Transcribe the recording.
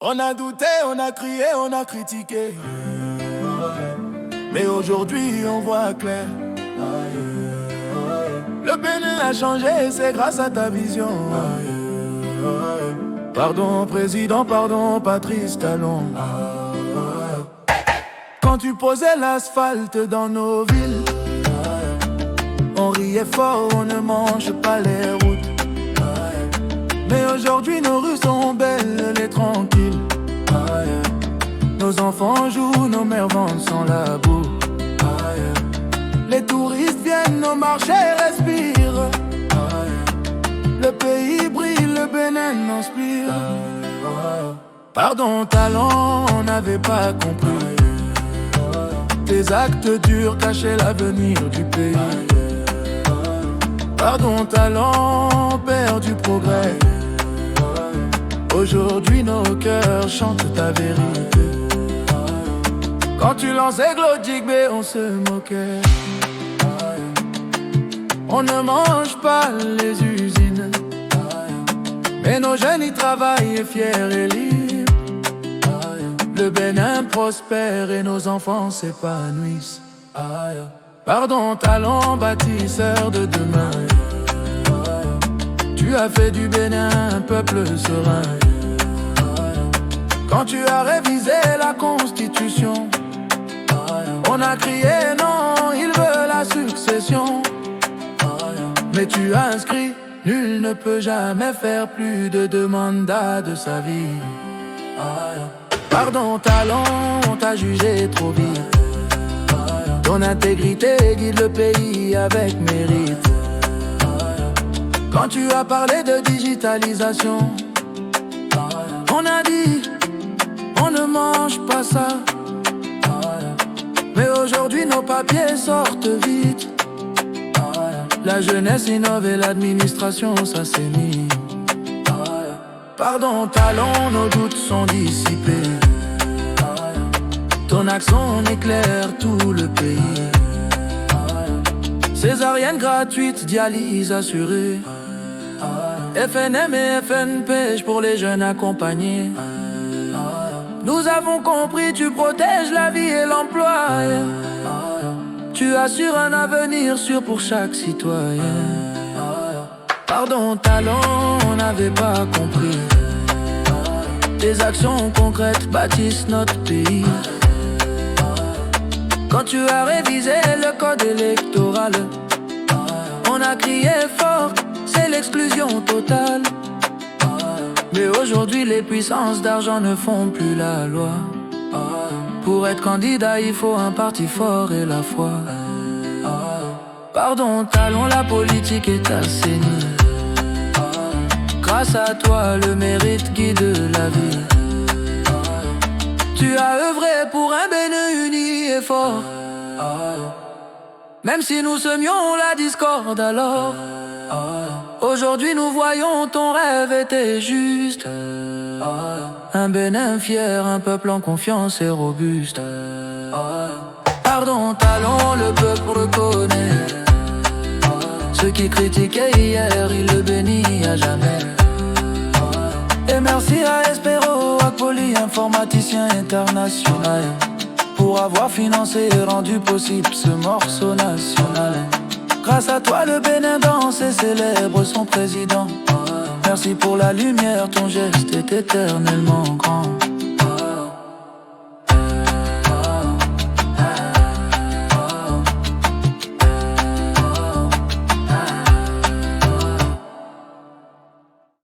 On a douté, on a crié, on a critiqué, mais aujourd'hui on voit clair. Le Bénin a changé, c'est grâce à ta vision. Pardon président, pardon Patrice Talon. Quand tu posais l'asphalte dans nos villes, on riait fort, on ne mange pas les routes. Mais aujourd'hui nos rues sont belles et tranquilles. Nos enfants jouent, nos mères vendent sans la boue. Les touristes viennent, nos marchés respirent. Le pays brille, le Bénin inspire. Pardon Talon, on n'avait pas compris. Tes actes durs cachaient l'avenir du pays. Pardon Talon, père du progrès. Aujourd'hui nos cœurs chantent ta vérité. Quand tu lançais Glodic B, on se moquait. On ne mange pas les usines, mais nos jeunes y travaillent fiers et libres. Le Bénin prospère et nos enfants s'épanouissent. Pardon Talon, bâtisseur de demain. Tu as fait du Bénin un peuple serein. Quand tu as révisé la Constitution, on a crié non, il veut la succession. Mais tu as inscrit, nul ne peut jamais faire plus de 2 mandats de sa vie. Pardon Talon, on t'a jugé trop vite. Ton intégrité guide le pays avec mérite. Quand tu as parlé de digitalisation, on a dit, on ne mange pas ça. Mais aujourd'hui nos papiers sortent vite. La jeunesse innove et l'administration s'assainit. Pardon Talon, nos doutes sont dissipés. Ton accent éclaire tout le pays. Césarienne gratuite, dialyse assurée. FNM et FNP pour les jeunes accompagnés. Nous avons compris, tu protèges la vie et l'emploi. Tu assures un avenir sûr pour chaque citoyen. Pardon Talon, on n'avait pas compris. Tes actions concrètes bâtissent notre pays. Quand tu as révisé le code électoral, on a crié fort, c'est l'exclusion totale. Mais aujourd'hui les puissances d'argent ne font plus la loi. Pour être candidat il faut un parti fort et la foi. Pardon Talon, la politique est assainie. Grâce à toi le mérite guide la vie. Tu as œuvré pour un Bénin uni et fort. Même si nous semions la discorde alors, aujourd'hui nous voyons ton rêve était juste. Un Bénin fier, un peuple en confiance et robuste. Pardon Talon, le peuple reconnaît. Ceux qui critiquaient hier, il le bénit à jamais. Et merci à Espero, à Poli, informaticien international, pour avoir financé et rendu possible ce morceau national. Grâce à toi le Bénin danse et célèbre son président. Merci pour la lumière, ton geste est éternellement grand.